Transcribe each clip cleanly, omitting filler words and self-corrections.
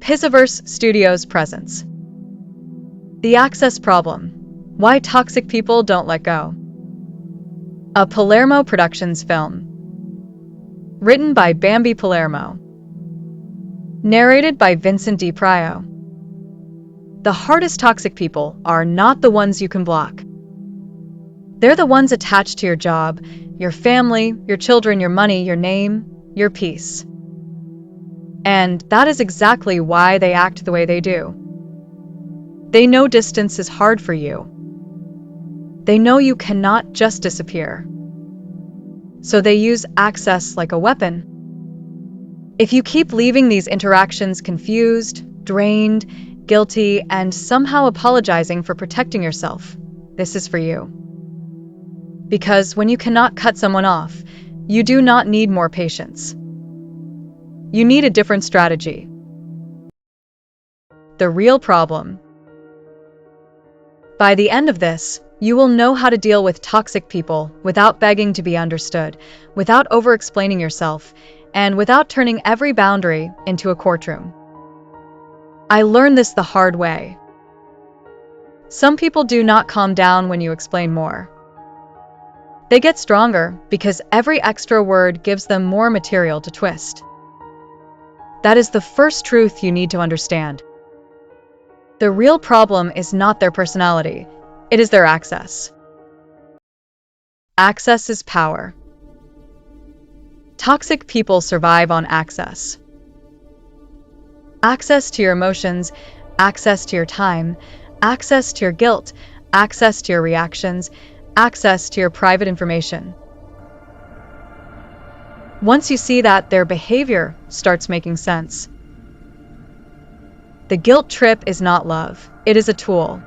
Pizzaverse Studios presents The Access Problem: Why Toxic People Don't Let Go. A Palermo Productions film. Written by Bambi Palermo. Narrated by Vincent D. Prio. The hardest toxic people are not the ones you can block. They're the ones attached to your job, your family, your children, your money, your name, your peace. And that is exactly why they act the way they do. They know distance is hard for you. They know you cannot just disappear. So they use access like a weapon. If you keep leaving these interactions confused, drained, guilty, and somehow apologizing for protecting yourself, this is for you. Because when you cannot cut someone off, you do not need more patience. You need a different strategy. The real problem. By the end of this, you will know how to deal with toxic people without begging to be understood, without over-explaining yourself, and without turning every boundary into a courtroom. I learned this the hard way. Some people do not calm down when you explain more. They get stronger because every extra word gives them more material to twist. That is the first truth you need to understand. The real problem is not their personality, it is their access. Access is power. Toxic people survive on access. Access to your emotions, access to your time, access to your guilt, access to your reactions, access to your private information. Once you see that, their behavior starts making sense. The guilt trip is not love, it is a tool.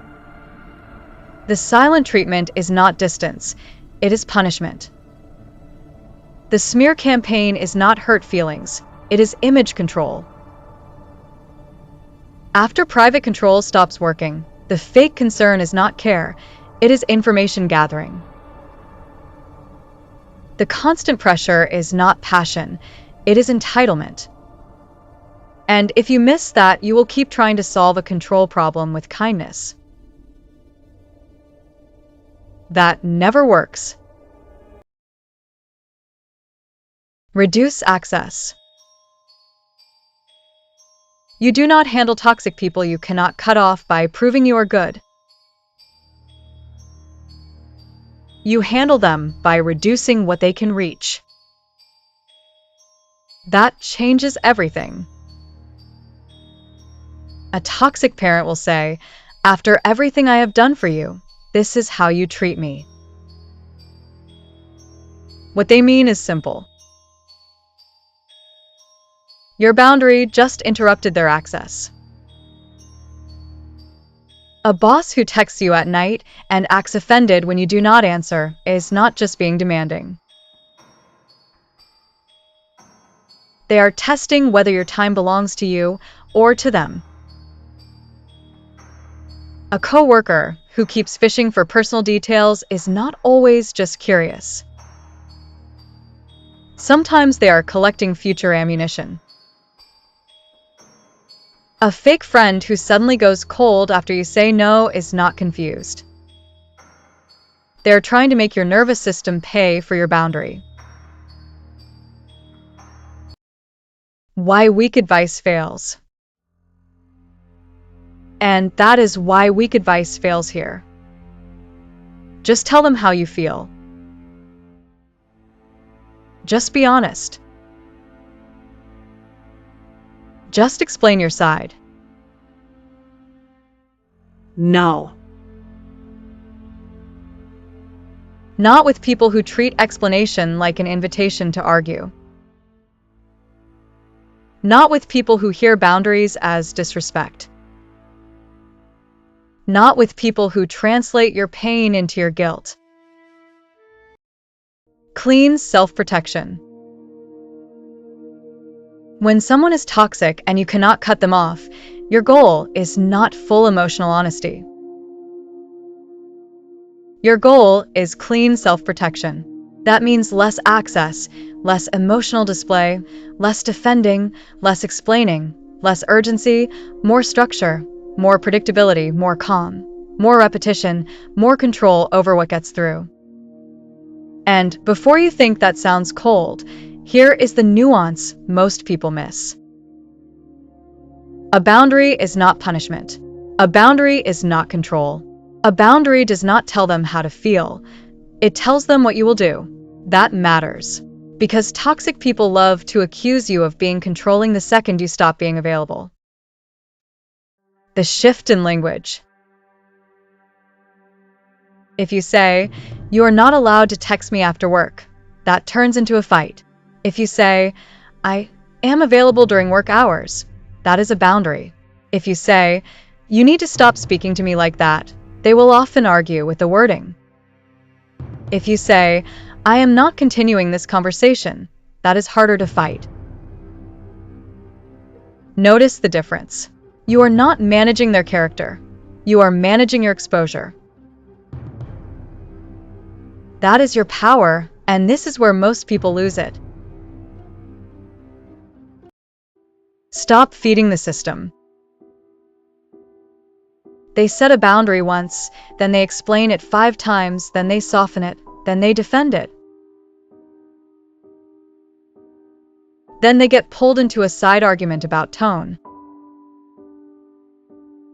The silent treatment is not distance, it is punishment. The smear campaign is not hurt feelings, it is image control. After private control stops working, the fake concern is not care, it is information gathering. The constant pressure is not passion, it is entitlement. And if you miss that, you will keep trying to solve a control problem with kindness. That never works. Reduce access. You do not handle toxic people you cannot cut off by proving you are good. You handle them by reducing what they can reach. That changes everything. A toxic parent will say, "After everything I have done for you, this is how you treat me." What they mean is simple. Your boundary just interrupted their access. A boss who texts you at night and acts offended when you do not answer is not just being demanding. They are testing whether your time belongs to you or to them. A coworker who keeps fishing for personal details is not always just curious. Sometimes they are collecting future ammunition. A fake friend who suddenly goes cold after you say no is not confused. They are trying to make your nervous system pay for your boundary. Why weak advice fails. And that is why weak advice fails here. Just tell them how you feel. Just be honest. Just explain your side. No. Not with people who treat explanation like an invitation to argue. Not with people who hear boundaries as disrespect. Not with people who translate your pain into your guilt. Clean self-protection. When someone is toxic and you cannot cut them off, your goal is not full emotional honesty. Your goal is clean self-protection. That means less access, less emotional display, less defending, less explaining, less urgency, more structure, more predictability, more calm, more repetition, more control over what gets through. And before you think that sounds cold, here is the nuance most people miss. A boundary is not punishment. A boundary is not control. A boundary does not tell them how to feel. It tells them what you will do. That matters. Because toxic people love to accuse you of being controlling the second you stop being available. The shift in language. If you say, "You are not allowed to text me after work," that turns into a fight. If you say, "I am available during work hours," that is a boundary. If you say, "You need to stop speaking to me like that," they will often argue with the wording. If you say, "I am not continuing this conversation," that is harder to fight. Notice the difference. You are not managing their character. You are managing your exposure. That is your power, and this is where most people lose it. Stop feeding the system. They set a boundary once, then they explain it 5 times, then they soften it, then they defend it. Then they get pulled into a side argument about tone.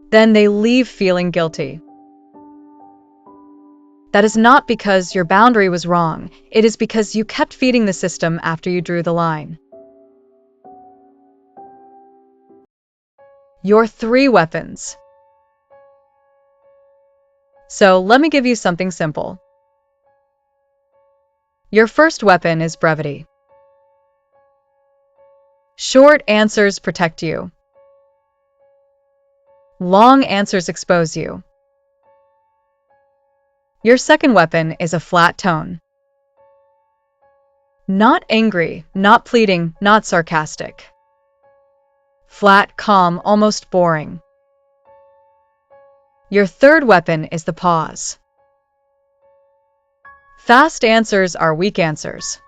Then they leave feeling guilty. That is not because your boundary was wrong, it is because you kept feeding the system after you drew the line. Your 3 weapons. So let me give you something simple. Your first weapon is brevity. Short answers protect you. Long answers expose you. Your second weapon is a flat tone. Not angry, not pleading, not sarcastic. Flat, calm, almost boring. Your third weapon is the pause. Fast answers are weak answers.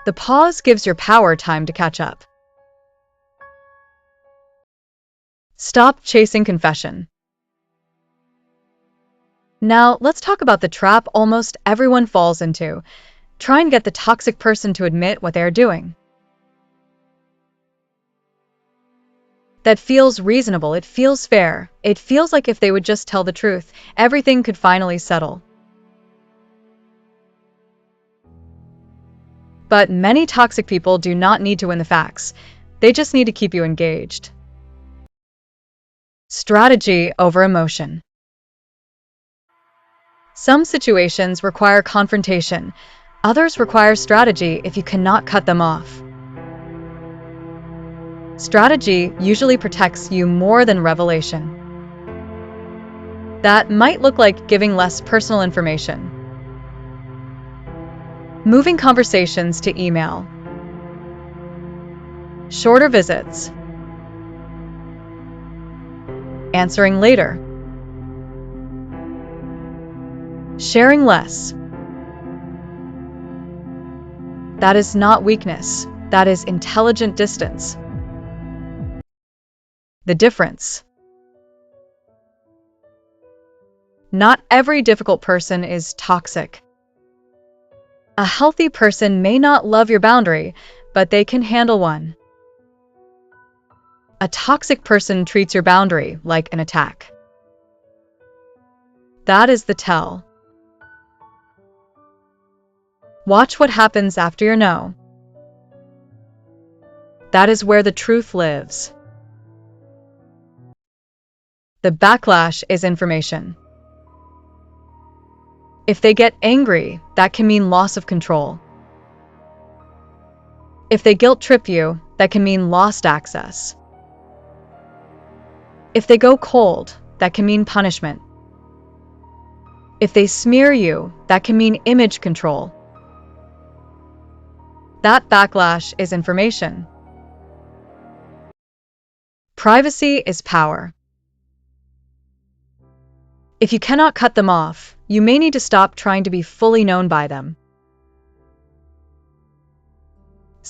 The pause gives your power time to catch up. Stop chasing confession. Now, let's talk about the trap almost everyone falls into. Try and get the toxic person to admit what they are doing. That feels reasonable, it feels fair, it feels like if they would just tell the truth, everything could finally settle. But many toxic people do not need to win the facts. They just need to keep you engaged. Strategy over emotion. Some situations require confrontation. Others require strategy if you cannot cut them off. Strategy usually protects you more than revelation. That might look like giving less personal information. Moving conversations to email. Shorter visits. Answering later. Sharing less. That is not weakness. That is intelligent distance. The difference. Not every difficult person is toxic. A healthy person may not love your boundary, but they can handle one. A toxic person treats your boundary like an attack. That is the tell. Watch what happens after your no. That is where the truth lives. The backlash is information. If they get angry, that can mean loss of control. If they guilt trip you, that can mean lost access. If they go cold, that can mean punishment. If they smear you, that can mean image control. That backlash is information. Privacy is power. If you cannot cut them off, you may need to stop trying to be fully known by them.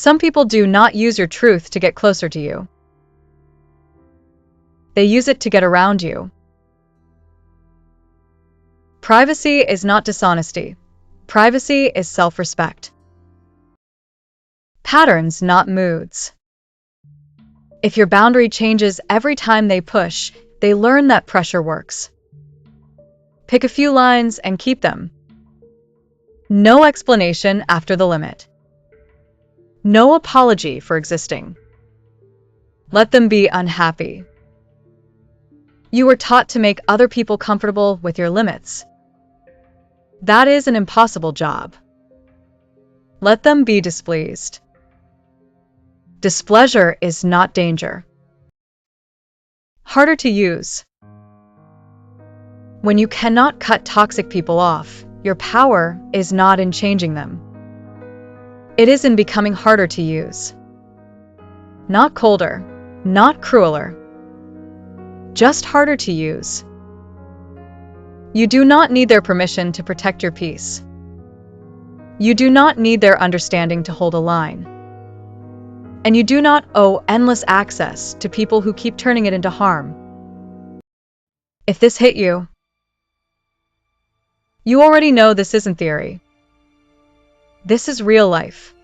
Some people do not use your truth to get closer to you. They use it to get around you. Privacy is not dishonesty. Privacy is self-respect. Patterns, not moods. If your boundary changes every time they push, they learn that pressure works. Pick a few lines and keep them. No explanation after the limit. No apology for existing. Let them be unhappy. You were taught to make other people comfortable with your limits. That is an impossible job. Let them be displeased. Displeasure is not danger. Harder to use. When you cannot cut toxic people off, your power is not in changing them. It is in becoming harder to use. Not colder, not crueler. Just harder to use. You do not need their permission to protect your peace. You do not need their understanding to hold a line. And you do not owe endless access to people who keep turning it into harm. If this hit you, you already know this isn't theory. This is real life.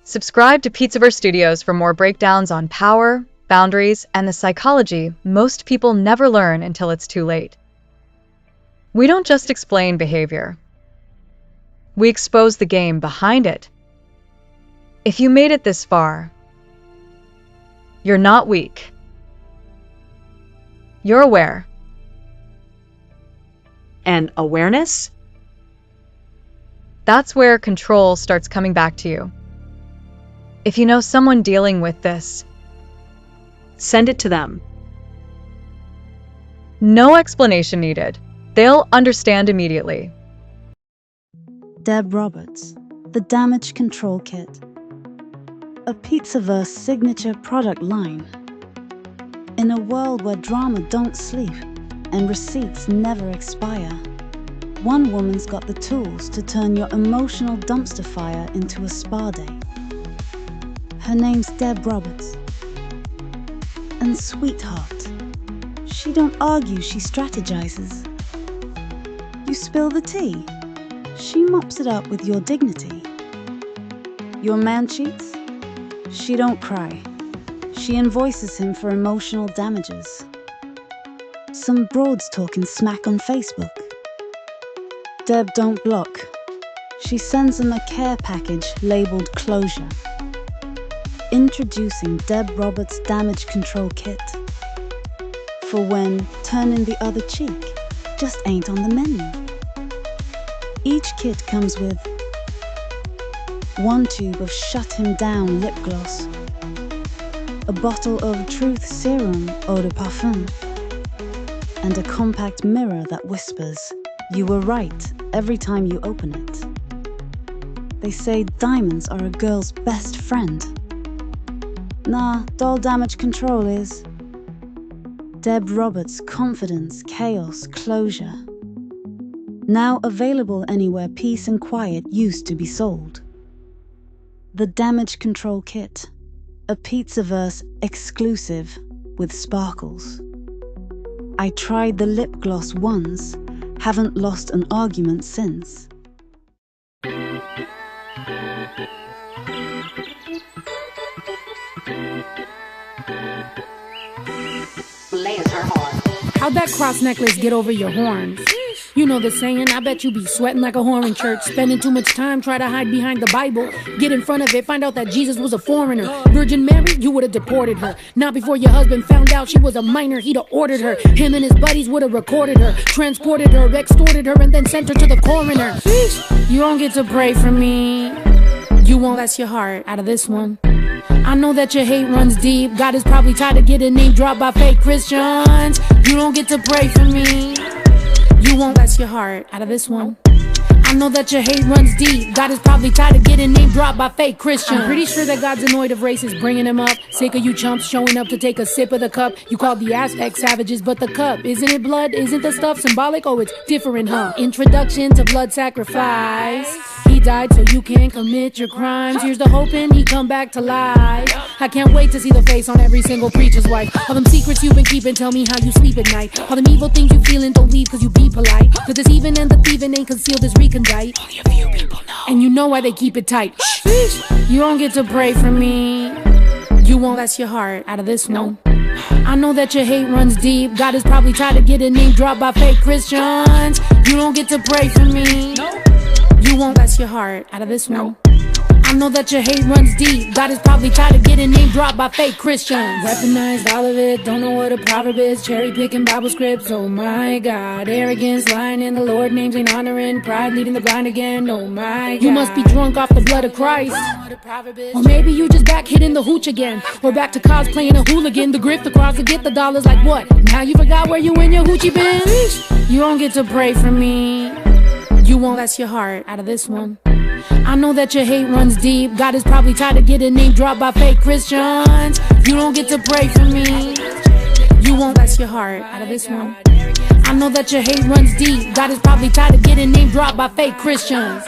Subscribe to Pizzaverse Studios for more breakdowns on power, boundaries, and the psychology most people never learn until it's too late. We don't just explain behavior. We expose the game behind it. If you made it this far, you're not weak. You're aware. And awareness? That's where control starts coming back to you. If you know someone dealing with this, send it to them. No explanation needed. They'll understand immediately. Deb Roberts, the Damage Control Kit. A Pizzaverse signature product line. In a world where drama don't sleep and receipts never expire, one woman's got the tools to turn your emotional dumpster fire into a spa day. Her name's Deb Roberts. And sweetheart, she don't argue, she strategizes. You spill the tea, she mops it up with your dignity. Your man cheats, she don't cry. She invoices him for emotional damages. Some broad's talking smack on Facebook. Deb don't block. She sends him a care package labeled closure. Introducing Deb Roberts Damage Control Kit. For when turning the other cheek just ain't on the menu. Each kit comes with one tube of Shut Him Down lip gloss, a bottle of Truth Serum Eau de Parfum, and a compact mirror that whispers, "You were right," every time you open it. They say diamonds are a girl's best friend. Nah, doll damage control is. Deb Roberts' confidence, chaos, closure. Now available anywhere peace and quiet used to be sold. The Damage Control Kit, a Pizzaverse exclusive with sparkles. I tried the lip gloss once, haven't lost an argument since. How'd that cross necklace get over your horns? You know the saying, I bet you be sweating like a whore in church, spending too much time, try to hide behind the Bible. Get in front of it, find out that Jesus was a foreigner. Virgin Mary, you would've deported her. Not before your husband found out she was a minor, he'd have ordered her. Him and his buddies would've recorded her, transported her, extorted her, and then sent her to the coroner. You don't get to pray for me. You won't bless your heart out of this one. I know that your hate runs deep. God is probably tired of getting name dropped by fake Christians. You don't get to pray for me. You won't bless your heart out of this one. I know that your hate runs deep. God is probably tired of getting name dropped by fake Christians. I'm pretty sure that God's annoyed of racists bringing him up. Sick of you chumps showing up to take a sip of the cup. You called the Aztec savages, but the cup, isn't it blood? Isn't the stuff symbolic? Oh, it's different, huh? Introduction to blood sacrifice. He he died so you can commit your crimes. Here's the hoping he come back to life. I can't wait to see the face on every single preacher's wife. All them secrets you've been keeping, tell me how you sleep at night. All them evil things you feeling, don't leave cause you be polite. Cause the thieving and the thieving ain't concealed as recondite. Only a few people know. And you know why they keep it tight. You don't get to pray for me. You won't bless your heart out of this one. I know that your hate runs deep. God is probably tired of getting name dropped by fake Christians. You don't get to pray for me. You won't bless your heart out of this one. I know that your hate runs deep. God is probably tired of getting name dropped by fake Christians. Weaponized all of it, don't know what a proverb is. Cherry picking Bible scripts, oh my God. Arrogance, lying in the Lord names ain't honoring. Pride leading the blind again, oh my God. You must be drunk off the blood of Christ. Or maybe you just back hitting the hooch again. Or back to cosplaying a hooligan. The grip, the cross, to get the dollars like what? Now you forgot where you and your hoochie been? You don't get to pray for me. You won't bless your heart out of this one. I know that your hate runs deep. God is probably tired of getting name dropped by fake Christians. You don't get to pray for me. You won't bless your heart out of this one. I know that your hate runs deep. God is probably tired of getting name dropped by fake Christians.